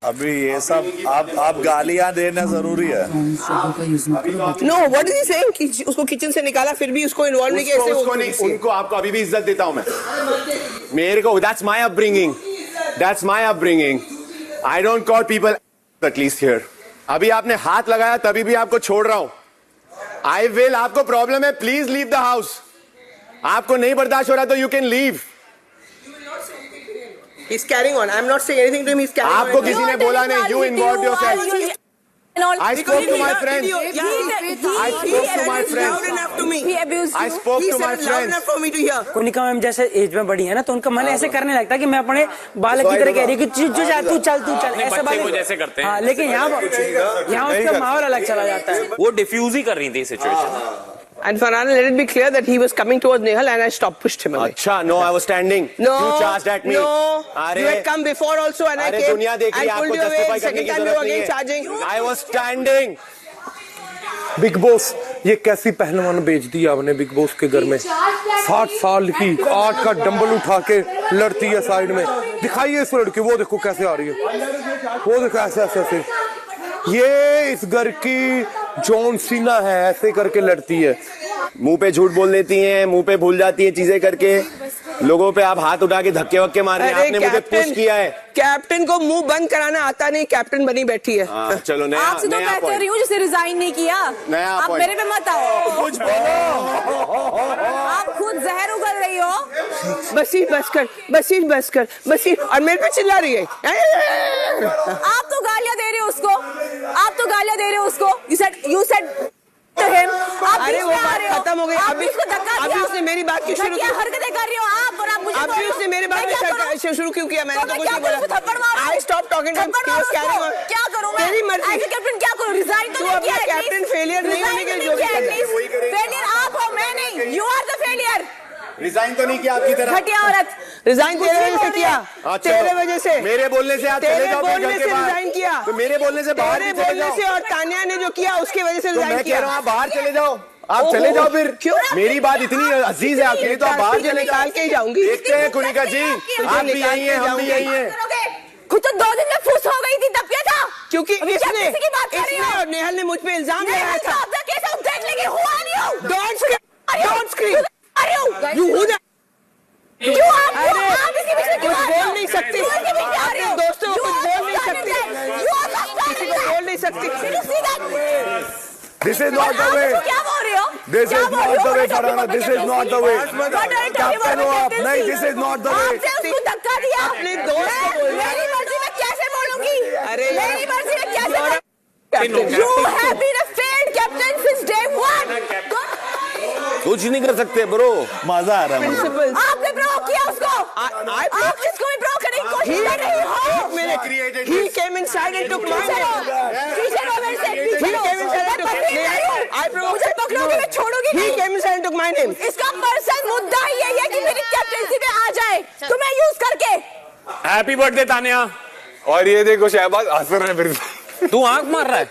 अभी ये सब आप गालियां देना जरूरी है। Know what is he saying? उसको किचन से निकाला फिर भी उसको इन्वॉल्व नहीं किया। उसको नहीं, उनको आपको अभी भी इज्जत देता हूं मैं। मेरे को that's my upbringing, that's my upbringing. I don't call people at least here. अभी आपने हाथ लगाया तभी भी आपको छोड़ रहा हूं। आई विल, आपको प्रॉब्लम है, प्लीज लीव द हाउस। आपको नहीं बर्दाश्त हो रहा तो you can leave. He's carrying on. I'm not saying anything to him. He's carrying on. आपको किसी ने बोला नहीं, you involved yourself. I spoke to my friend. I spoke to my friend. I spoke to my friend. Konika ma'am जैसे age में बड़ी है ना, तो उनका मन ऐसे करने लगता है कि मैं अपने बालक की तरह कह रही हूँ कि जो चाहे तू चल ऐसे बात जैसे करते हैं। हाँ, लेकिन यहाँ उसका माहौल अलग चला जाता है। वो डिफ्यूज ही कर रही थी situation. And Farhana, let it be clear that he was coming towards Nehal and I pushed him away. अच्छा, no, I was standing. No, you charged at me. No, अरे, you had come before also and I came दुनिया देख रही है, and pulled you away. Second time you were again charging. I was standing. Big boss, ये कैसी पहलवान बेच दी आपने बिग बॉस के घर में? 60 साल की 8 का डंबल उठा के लड़ती है साइड में। दिखाइए इस लड़की, वो देखो कैसे आ रही है, वो देखो ऐसे ऐसे ऐसे। ये इस घर की जॉन सीना है, ऐसे करके लड़ती है। मुंह पे झूठ बोल देती हैं, मुंह पे भूल जाती हैं चीजें करके। लोगों पे आप हाथ उठा के धक्के वक्के मार रहे हैं। आपने मुझे पुश किया है। कैप्टन को मुंह बंद कराना आता नहीं, कैप्टन बनी बैठी है। चलो नया, आपसे तो मैं कह रही हूँ जिसे रिजाइन नहीं किया। आप मेरे पे मत आओ, कुछ बोलो। आप खुद जहर उगल रही हो। बसीर बस कर, बसीर बस कर, बसीर, और मेरे पे चिल्ला रही है। आप तो गालियां दे रहे हो उसको, आप तो गालियां दे रहे हो उसको। You said to him, आप अरे वो बात खत्म हो गई। अभी उसको धक्का दिया। अभी उसने मेरी बात क्यों शुरू की? हरकतें कर रही हो आप, और आप मुझे अभी उसने मेरी बात शुरू क्यों किया? मैंने तो कुछ नहीं बोला। थप्पड़ मारो। I stopped talking to him. He was carrying on. क्या करूं मैं? तेरी मर्जी। एज कैप्टन क्या करूं? रिजाइन तो नहीं किया। कैप्टन फेलियर नहीं होने के जो भी फेलियर आप हो, मैं नहीं। You are the failure. Resign तो नहीं किया आपकी तरह। घटिया औरत। रिजाइन तेरे वजह से किया, तेरे वजह से। मेरे बोलने से आप चले जाओ, बोलने से रिजाइन किया। तो मेरे बोलने से बाहर तेरे बोलने से और तानिया ने जो किया उसकी वजह से रिजाइन मैं किया। कह रहा हूं आप बाहर चले जाओ, आप चले जाओ फिर। क्यों? मेरी बात इतनी अजीज है आपके लिए तो आप बाहर चले निकाल के ही जाऊंगी। देखते हैं कुनिका जी, आप भी यही हैं, हम भी यही हैं। खुद तो 2 दिन में फुस हो गई थी, तब क्या था? क्योंकि इसने और नेहल ने मुझ पे इल्जाम लगाया था। Don't scream. क्यों आप इसी बीच में क्यों आ रहे हो? बोल नहीं सकती, अपने दोस्तों को बोल नहीं सकती, किसी को बोल नहीं सकती। This is not the way. क्या बोल रहे हो? This is not the way, Farhana. This is not the way. Captain हो आप, नहीं, this is not the way. आपने उसको धक्का दिया। अपने दोस्त को बोलना। मेरी मर्जी में कैसे बोलूंगी? अरे मेरी मर्जी में कैसे? You have been a failed captain since day one. कुछ नहीं कर सकते ब्रो। मजा आ रहा है मुझे। आपने प्रोवोक किया उसको। आप इसको भी प्रोवोक करने की कोशिश कर रही हो। He came inside and took my name. पीछे लो मेरे से, पीछे लो। He came inside and took my name. I provoked. मुझे पकड़ोगे, मैं छोड़ूंगी नहीं। He came inside and took my name. इसका पर्सन मुद्दा ही यही है कि मेरी कैप्टेंसी में आ जाए, तुम्हें यूज करके। Happy birthday Tania. और ये देखो शहबाज हंस रहे हैं फिर। तू आंख मार रहा है।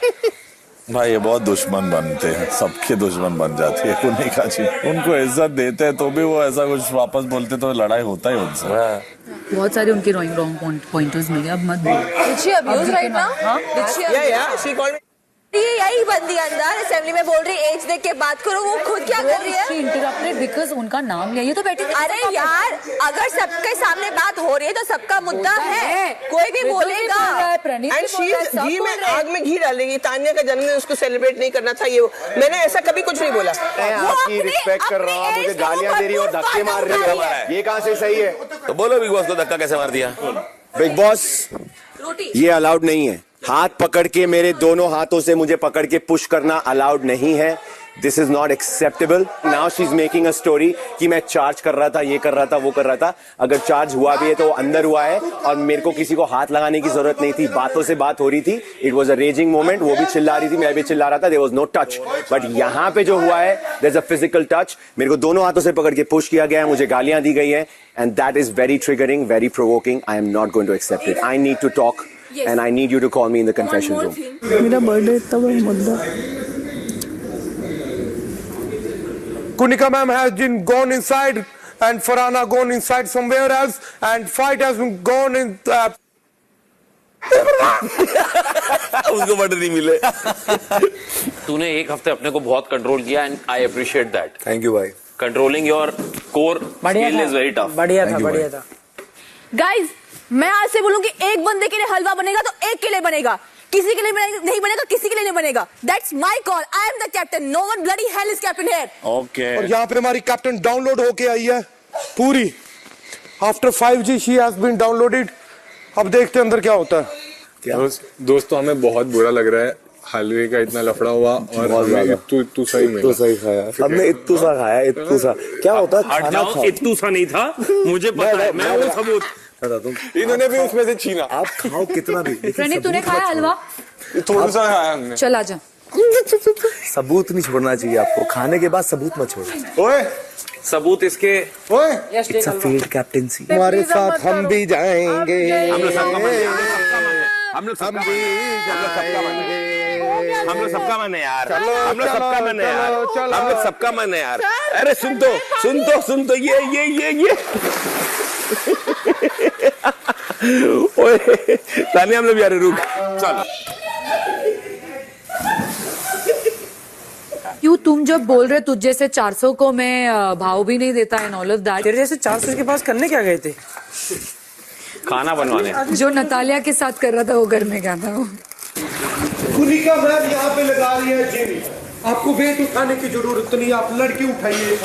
भाई ये बहुत दुश्मन बनते हैं, सबके दुश्मन बन जाती है कुनिका जी। उनको इज्जत देते हैं तो भी वो ऐसा कुछ वापस बोलते तो लड़ाई होता ही उनसे। बहुत सारे उनके रॉन्ग पॉइंटर्स मिले, अब मत बोल। Did she abuse right now? Did she abuse? Yeah, she called me. ये यही बंदी अंदर असेंबली में बोल रही है एज देख के बात करो, वो खुद क्या कर रही है? She interrupted because उनका नाम लिया, ये तो बैठी थी। अरे यार, अगर सबके सामने बात हो रही है तो सबका मुद्दा है, कोई भी बोलेगा। And she घी में आग में घी डालेगी। तानिया का जन्मदिन उसको सेलिब्रेट नहीं करना था, ये मैंने ऐसा कभी कुछ नहीं बोला। मैं आपकी रिस्पेक्ट कर रहा हूँ, मुझे गालियां दे रही हो, धक्के मार रही है, ये कहाँ से सही है? तो बोलो बिग बॉस को धक्का कैसे मार दिया? बिग बॉस, ये अलाउड नहीं है। हाथ पकड़ के, मेरे दोनों हाथों से मुझे पकड़ के पुश करना अलाउड नहीं है। This is not acceptable. Now she is making a story कि मैं चार्ज कर रहा था, ये कर रहा था, वो कर रहा था। अगर चार्ज हुआ भी है तो अंदर हुआ है और मेरे को किसी को हाथ लगाने की जरूरत नहीं थी। बातों से बात हो रही थी। It was a raising moment. वो भी चिल्ला रही थी, मैं भी चिल्ला रहा था। There was no touch. But यहाँ पे जो हुआ है, there is a physical touch. मेरे को दोनों हाथों से पकड़ के पुश किया गया है, मुझे गालियां दी गई है, and that is very triggering, very provoking. I am not going to accept it. I need to talk and I need you to call me in the confession room. मेरा बर्थडे इतना बड़ा मुद्दा। Kunika ma'am has been gone inside and Farhana gone inside somewhere else and fight has been gone in उसको murder नहीं मिले। तूने एक हफ्ते अपने को बहुत कंट्रोल किया and I appreciate that. Thank you भाई। Controlling your core skill is very tough. बढ़िया था। गाइज, मैं आज से बोलूं कि एक बंदे के लिए हलवा बनेगा तो एक के लिए बनेगा, किसी के लिए नहीं बनेगा, किसी के लिए नहीं बनेगा। That's my call. I am the captain. No one bloody hell is captain here. Okay. और यहाँ पे हमारी कैप्टन डाउनलोड होके आई है पूरी। After 5G she has been downloaded. अब देखते हैं अंदर क्या होता है। दोस्तों हमें बहुत बुरा लग रहा है, हलवे का इतना लफड़ा हुआ और हमें इत्तू सा ही मिला। इत्तू सा ही खाया हमने, इत्तू सा खाया, इत्तू सा। क्या होता है? हट जाओ, इत्तू सा नहीं था, मुझे पता है, मैं वो सबूत। इन्होंने भी उसमें से छीना। आप खाओ कितना भी, प्रणीत तूने खाया हलवा? थोड़ा सा खाया हमने। चल आजा। सबूत नहीं छोड़ना चाहिए आपको, खाने के बाद सबूत मत छोड़ो। ओए सबूत इसके ओए, इट्स अ फेल्ड कैप्टेंसी। हमारे साथ हम भी जाएंगे, हम लोग सबका मन है यार, हम लोग सबका मन है यार। अरे सुन तो ये ओए तानिया, हम लोग यार रुक चल। क्यों तुम जब बोल रहे तुझ जैसे 400 को मैं भाव भी नहीं देता एंड ऑल ऑफ दैट। तेरे जैसे 400 के पास करने क्या गए थे? खाना बनवाने। जो नतालिया के साथ कर रहा था वो घर में क्या था वो? खुलिका मैम यहाँ पे लगा रही है जिम। आपको वेट उठाने की जरूरत नहीं, आप लड़के उठाइए।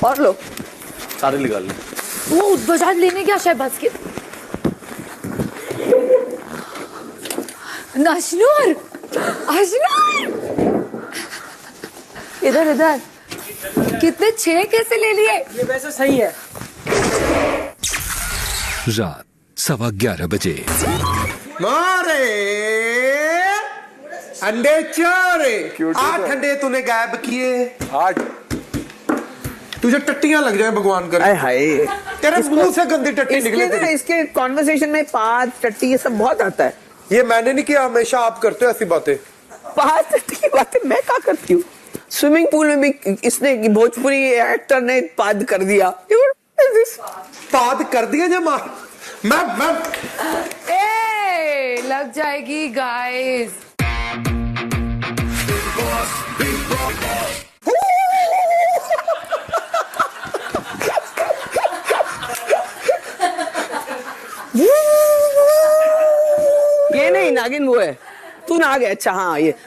और लो, सारे निकाल ले। वो बजाज लेने क्या शहबाज के? अशनूर इधर कितने 6 कैसे ले लिए? ये वैसे सही है। रात 11:15 बजे। मारे अंडे 4, 8 अंडे तूने गायब किए। 8 तुझे टट्टियां लग जाए भगवान करे। हाय, तेरे मुंह से गंदी टट्टी निकले। इसके कॉन्वर्सेशन में पात टट्टी ये सब बहुत आता है। ये मैंने नहीं किया, हमेशा आप करते हो ऐसी बातें। पात टट्टी की बातें मैं क्या करती हूँ? स्विमिंग पूल में भी इसने भोजपुरी एक्टर ने पाद कर दिया। पाद कर दिया जब मैं ए लग जाएगी गाइस। ये नहीं नागिन वो है, तू ना आ गया। अच्छा हाँ, ये तो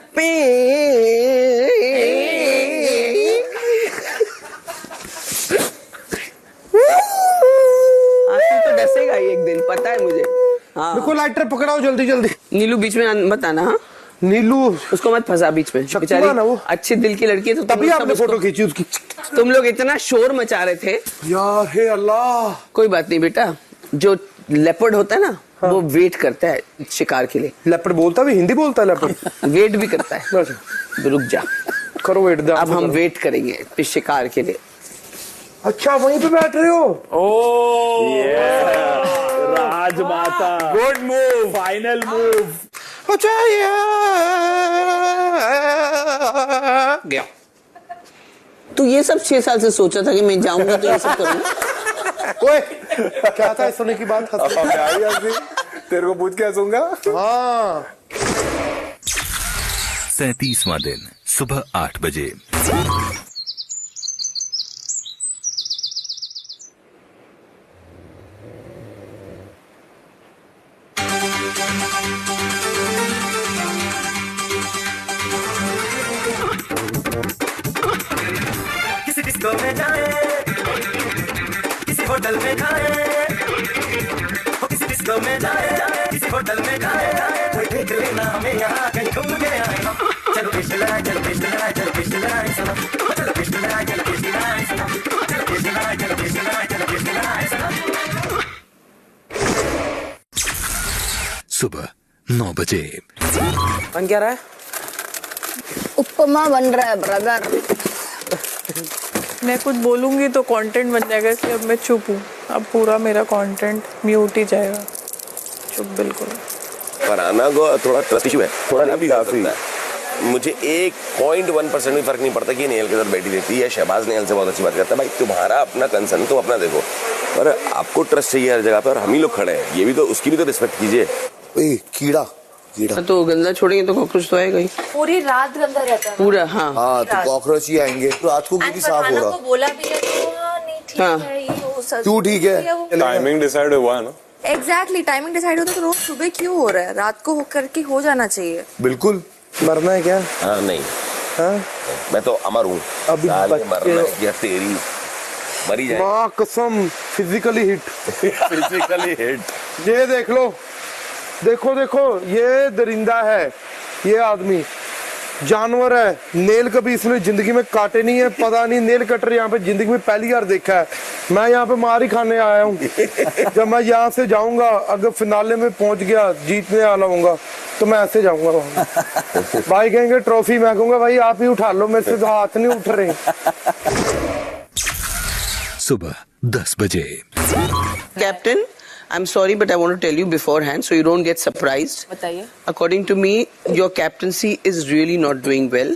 डसेगा ही एक दिन, पता है मुझे। हाँ, देखो लाइटर पकड़ाओ जल्दी जल्दी। नीलू बीच में मत आना। हाँ, नीलू उसको मत फंसा बीच में, शक्तिमान है वो। अच्छे दिल की लड़की है। तो तभी आपने फोटो खींची उसकी। तुम लोग इतना शोर मचा रहे थे यार, हे अल्लाह। कोई बात नहीं बेटा, जो लेपर्ड होता है ना, हाँ, वो वेट करता है शिकार के लिए। लेपर्ड बोलता भी, हिंदी बोलता है लेपर्ड। वेट भी करता है। रुक जा, करो वेट। अब हम वेट करेंगे फिर शिकार के लिए। अच्छा, वहीं पे बैठ रहे हो? राजमाता, गुड मूव, फाइनल मूव। अच्छा, गया। तू ये सब 6 साल से सोचा था कि मैं जाऊंगा तो ये सब करूंगा। ओए, क्या था सुनने की बात? तेरे को पूछ के हंसूंगा। हाँ। 37वां दिन सुबह 8 बजे। किसी डिस्को में जाए, किसी होटल में खाए, किसी डिस्को में जाए, किसी होटल में खाए, कोई देख लेना हमें यहाँ कहीं घूम के आए। चलो पिस्ट लाए, चलो पिस्ट लाए, चलो पिस्ट लाए सनम, चलो पिस्ट लाए, चलो पिस्ट लाए सनम, चलो पिस्ट लाए, चलो पिस्ट लाए, चलो पिस्ट लाए सनम। सुबह 9 बजे। बन क्या रहा है? उपमा बन रहा है ब्रदर। मैं कुछ बोलूंगी तो कंटेंट बन जाएगा, इसलिए अब मैं चुप हूँ। अब पूरा मेरा कंटेंट म्यूट ही जाएगा। चुप बिल्कुल। पर आना को थोड़ा ट्रस्ट इशू है, थोड़ा ना भी काफी। मुझे 1.1% भी फर्क नहीं पड़ता कि नेहल के साथ बैठी रहती है, शहबाज नेहल से बहुत अच्छी बात करता है। भाई तुम्हारा अपना कंसर्न, तुम अपना देखो, और आपको ट्रस्ट चाहिए हर जगह पे, और हम ही लोग खड़े हैं, ये भी तो उसकी भी तो रिस्पेक्ट कीजिए। कीड़ा तो गंदा छोड़ेंगे तो कॉकरोच तो आएगा ही, पूरी रात गंदा रहता है पूरा। हाँ हाँ, तो कॉकरोच ही आएंगे। रात को क्योंकि साफ हो रहा, बोला भी है तो नहीं ठीक है, ये वो सच क्यों ठीक है? टाइमिंग डिसाइड हुआ है ना। एग्जैक्टली, टाइमिंग डिसाइड होता तो रोज सुबह क्यों हो रहा है, रात को करके हो जाना चाहिए। बिल्कुल। मरना है क्या? हाँ नहीं, हाँ? मैं तो अमर हूँ, अभी मरना है या तेरी मरी जाए। माँ कसम, फिजिकली हिट। Physically hit. ये देख लो, देखो देखो, ये दरिंदा है, ये आदमी जानवर है। नेल कभी इसने जिंदगी में काटे नहीं है, पता नहीं नेल कटर यहाँ पे जिंदगी में पहली बार देखा है। मैं यहाँ पे मार ही खाने आया हूँ। जब मैं यहाँ से जाऊंगा, अगर फिनाले में पहुंच गया, जीतने वाला हूँगा, तो मैं ऐसे जाऊंगा वहां। भाई कहेंगे ट्रॉफी, मैं कहूंगा भाई आप ही उठा लो, मेरे से हाथ नहीं उठ रहे। सुबह 10 बजे। Captain, I'm sorry, but I want to tell you beforehand so you don't get surprised. बताइए। According to me, your captaincy is really not doing well.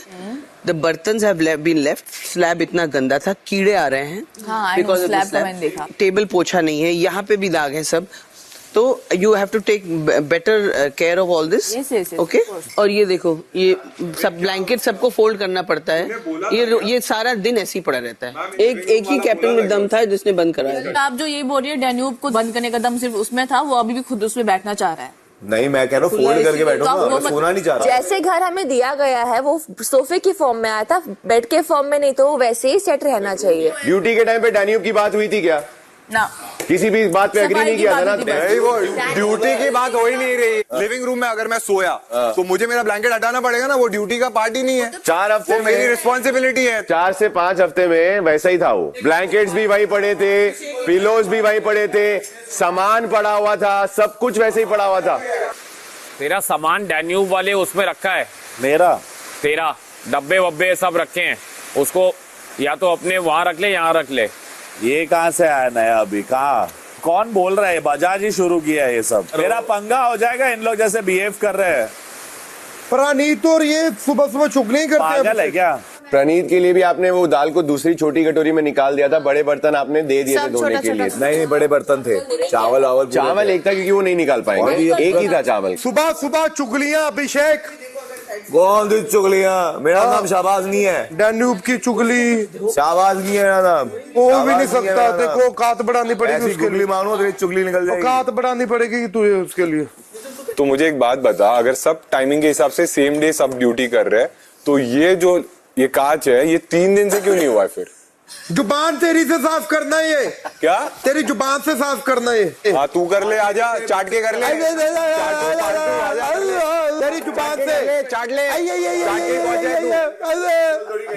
The बर्तन्स have been left. Slab इतना गंदा था, कीड़े आ रहे हैं। हाँ, because of the slab slab. मैंने देखा। टेबल पोछा नहीं है, यहाँ पे भी दाग है सब। तो you have to take better care of all this. Yes, okay? और ये देखो, ये सब ब्लैंकेट सबको फोल्ड करना पड़ता है। ये सारा दिन ऐसे ही पड़ा रहता है। एक ही कैप्टन में दम था जिसने बंद कराया। आप जो ये बोल रही है डैन्यूब को बंद करने का दम सिर्फ उसमें था, वो अभी भी खुद उसमें बैठना चाह रहा है। नहीं, मैं कह रहा हूँ फोल्ड करके बैठूंगा, मैं सोना नहीं चाह रहा। जैसे घर हमें दिया गया है वो सोफे की फॉर्म में आया था, बेड के फॉर्म में नहीं, तो वो वैसे ही सेट रहना चाहिए। ड्यूटी के टाइम पे डैन्यूब की बात हुई थी क्या? ना, किसी भी बात पे एग्री नहीं किया था ना? नहीं, वो ड्यूटी की बात हो ही नहीं रही। लिविंग रूम में अगर मैं सोया तो मुझे मेरा ब्लैंकेट हटाना पड़ेगा ना, वो ड्यूटी का पार्ट ही नहीं है। 4 हफ्ते में मेरी रिस्पॉन्सिबिलिटी है। 4 से 5 हफ्ते में वैसा ही था वो। ब्लैंकेट्स भी वही पड़े थे, पिलोज भी वही पड़े थे, सामान पड़ा हुआ था, सब कुछ वैसे ही पड़ा हुआ था। तेरा सामान डैन्यूब वाले उसमें रखा है, मेरा तेरा डब्बे वब्बे सब रखे हैं, उसको या तो अपने वहां रख ले, यहाँ रख ले। ये कहाँ से आया नया अभी? कहाँ? कौन बोल रहा है? बजाज ही शुरू किया है ये सब। मेरा पंगा हो जाएगा इन लोग जैसे बिहेव कर रहे हैं। प्रणीत और ये सुबह सुबह चुगली करते हैं। पागल है क्या? प्रणीत के लिए भी आपने वो दाल को दूसरी छोटी कटोरी में निकाल दिया था, बड़े बर्तन आपने दे दिए थे धोने के लिए। नहीं, बड़े बर्तन थे। चावल एक था क्योंकि वो नहीं निकाल पाएंगे, एक ही था चावल। सुबह सुबह चुगलियां। अभिषेक, कौन सी चुगलियां? मेरा नाम शाहबाज नहीं है। डैन्यूब की चुगली। शाहबाज नहीं है मेरा नाम। हो भी नहीं सकता, देखो औकात बढ़ानी पड़ेगी उसके लिए। मानो तो चुगली निकल जाएगी। औकात बढ़ानी पड़ेगी तुझे उसके लिए। तो मुझे एक बात बता, अगर सब टाइमिंग के हिसाब से सेम डे सब ड्यूटी कर रहे हैं, तो ये जो ये कांच है, ये 3 दिन से क्यों नहीं हुआ है फिर? जुबान तेरी से साफ करना है ये। क्या? तेरी जुबान से साफ करना है ये। हाँ, तू कर ले, आजा चाट के कर ले। तेरी जुबान से चाट ले।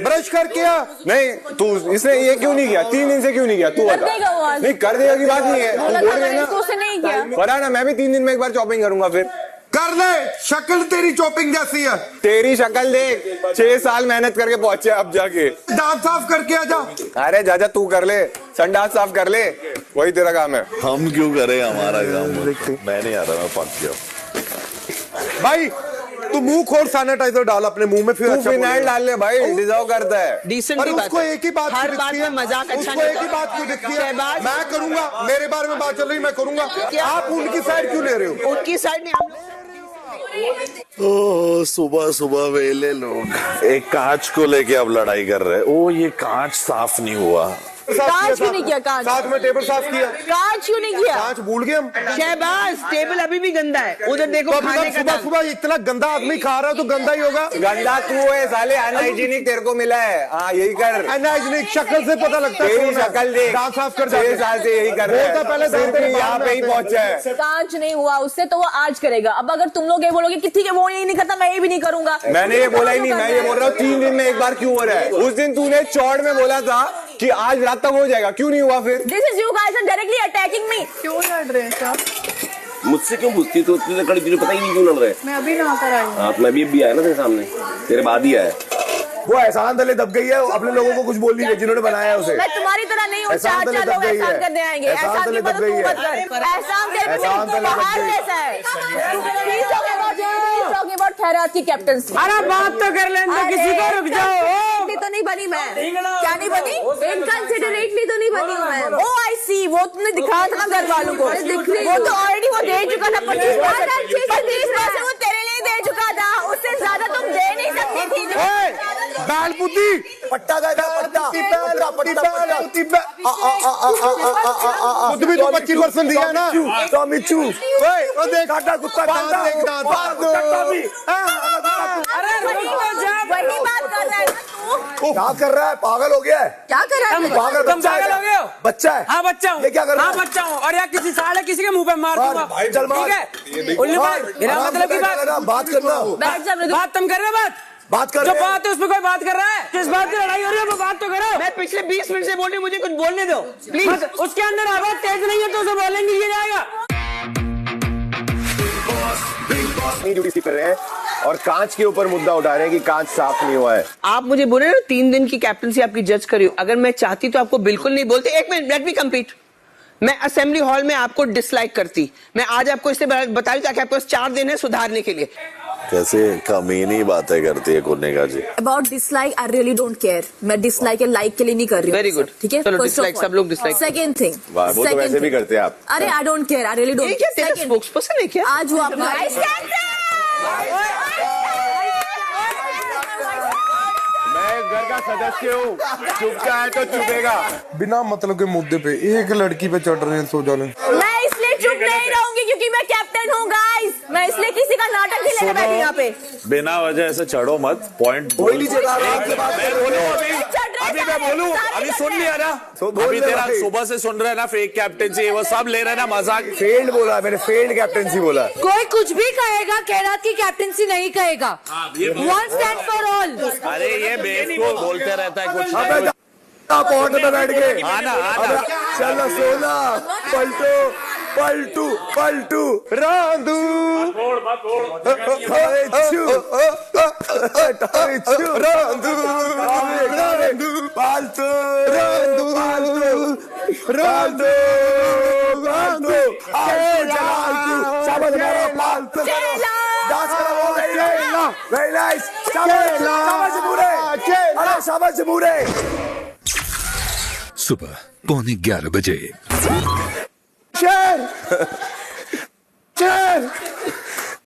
ब्रश करके आ। नहीं, तू इसने ये क्यों नहीं किया? 3 दिन से क्यों नहीं किया? तू बता। नहीं, कर देगा की बात नहीं है, तू बोल रहे ना। पता ना, मैं भी 3 दिन में एक बार चॉपिंग करूंगा। फिर कर ले, शक्ल तेरी चॉपिंग जैसी है। तेरी शक्ल देख, 6 साल मेहनत करके पहुंचे अब जाके। दांत साफ करके आ जा। अरे जा तू कर ले, संडास साफ कर ले, वही तेरा काम है। हम क्यों करें हमारा काम? मैं नहीं आ रहा, मैं पक गया। भाई तू मुंह खोल, सैनिटाइजर डाल अपने मुंह में, फिर अच्छा फिनाइल डाल ले भाई, डिजर्व करता है। डिसेंट पर उसको एक ही बात हर बात में मजाक अच्छा उसको एक ही बात क्यों दिखती है? मैं करूंगा, मेरे बारे में बात चल रही, मैं करूंगा। आप उनकी साइड क्यों ले रहे हो? उनकी साइड नहीं, ओ सुबह सुबह वेले लोग एक कांच को लेके अब लड़ाई कर रहे हैं। ओ ये कांच साफ नहीं हुआ। कांच क्यों नहीं किया? कांच साथ में टेबल साफ किया। कांच क्यों नहीं किया? कांच भूल गए हम। शहबाज, टेबल अभी भी गंदा है। उधर देखो, खाने का सुबह सुबह इतना गंदा आदमी खा रहा है तो गंदा ही होगा। गंदा तू है साले, अनहाइजीनिक तेरे को मिला है। हाँ, यही कर। अनहाइजीनिक शक्ल से पता लगता है। तेरी शक्ल देख, दांत साफ कर। 6 साल से यही कर रहा है, पहले यहाँ पे ही पहुंचा है। कांच नहीं हुआ उससे तो वो आज करेगा। अब अगर तुम लोग ये बोलोगे कि ठीक है वो यही नहीं करता, मैं ये भी नहीं करूंगा। मैंने ये बोला ही नहीं, मैं ये बोल रहा हूँ 3 दिन में एक बार क्यों हो रहा है? उस दिन तूने चौड़ में बोला था कि आज रात तक हो जाएगा, क्यों नहीं हुआ फिर? This is you guys are directly attacking me. क्यों लड़ रहे हैं सब? मुझसे क्यों पूछती? तो तुझे पता ही नहीं क्यों लड़ रहे? मैं अभी नहा कर आई हूँ। हाँ, मैं भी आया ना तेरे सामने, तेरे बाद ही आया। वो एहसान तले दब गई है, अपने लोगों को कुछ बोल रही है जिन्होंने बनाया उसे। मैं तुम्हारी तरह नहीं हूँ, 4 लोग एहसान करने आएंगे। एहसान की मदद तू मत कर। एहसान तेरे पे बाहर जैसा है। टॉकिंग अबाउट खैरात की कैप्टनसी। अरे बात तो कर लेने दो किसी को, रुक जाओ। तो नहीं बनी मैं, क्या नहीं बनी, इनकंसिडरेटली तो नहीं बनी हूँ मैं। ओ आई सी, वो तुमने दिखाया था ना घर वालों को, वो तो ऑलरेडी वो दे चुका था 25%, वो तेरे लिए दे चुका था, उससे ज्यादा तुम दे नहीं सकती थी। बैल बुद्धि पट्टा गया पट्टा खुद भी तो 25% दिया ना। मिचू देख कुत्ता वही बात कर रहा है ना तू। क्या कर रहा है, पागल हो गया है? क्या कर रहा है? पागल तुम पागल हो गए हो? बच्चा है। हाँ बच्चा हूँ। ये क्या कर रहा है? हाँ बच्चा हूँ, और यार किसी साले किसी के मुंह पे मार दूंगा। भाई चल मार। ठीक है उल्लू भाई, मेरा मतलब की बात करना। बात तुम कर रहे हो, बात कर जो रहे हैं। बात है उसमें कोई बात कर रहा है? किस बात की लड़ाई हो रही है, वो बात तो करो। मैं पिछले 20 मिनट से बोल रही हूँ, मुझे कुछ बोलने दो प्लीज। उसके अंदर आवाज तेज नहीं है तो उसे बोलेंगे ये जाएगा। ड्यूटी कर रहे हैं और कांच के ऊपर मुद्दा उठा रहे हैं कि कांच साफ नहीं हुआ है। आप मुझे बोल रहे हो 3 दिन की कैप्टनसी आपकी जज करी हो, अगर मैं चाहती तो आपको बिल्कुल नहीं बोलती। एक मिनट, लेट मी कंप्लीट। मैं असेंबली हॉल में आपको डिसलाइक करती, मैं आज आपको इससे बता रही ताकि आपको 4 दिन है सुधारने के लिए। कैसे कमीनी बातें करती है Kunnika ji. About dislike I really don't care, मैं डिसलाइक या लाइक के लिए नहीं कर रही हूँ। वेरी गुड, ठीक है। चलो डिसलाइक, सब लोग डिसलाइक। सेकंड थिंग, वो तो वैसे भी करते हैं आप। अरे I don't care, I really don't. ये क्या तेरा स्पोक्सपर्सन है क्या? आज वो अपना मैं घर का सदस्य हूँ, चुपता है तो चुपेगा। बिना मतलब के मुद्दे पे एक लड़की पे चढ़ रहे हैं सो जाने। मैं इसलिए चुप नहीं रहूंगी क्योंकि मैं कैप्टन हूँ गाइस, मैं इसलिए किसी का नाटक नहीं लेने बैठी यहाँ पे। बिना वजह ऐसे चढ़ो मत, पॉइंट कोई नहीं चढ़ा रहा, आपसे बात कर रहे हैं। अभी मैं बोलूं, अभी सुन लिया ना, अभी तेरा सुबह से सुन रहे हैं ना फेक कैप्टनसी, वो सब ले रहे हैं ना मजाक। फेल्ड बोला मैंने, फेल्ड कैप्टनसी बोला। कोई कुछ भी कहेगा, खैरात की कैप्टनसी नहीं कहेगा। One stand for all. अरे ये बेवकूफ बोलते रहता है कुछ। पॉइंट में बैठ गए। आना चलो सोना, पलटू पलटू पलटू रांदू रांदू पालतू रांदू रांदू रांदू शाबाश पालतू वेरी नाइस, शाबाश पूरे, अरे शाबाश पूरे। सुबह 11:15 बजे। शेर शेर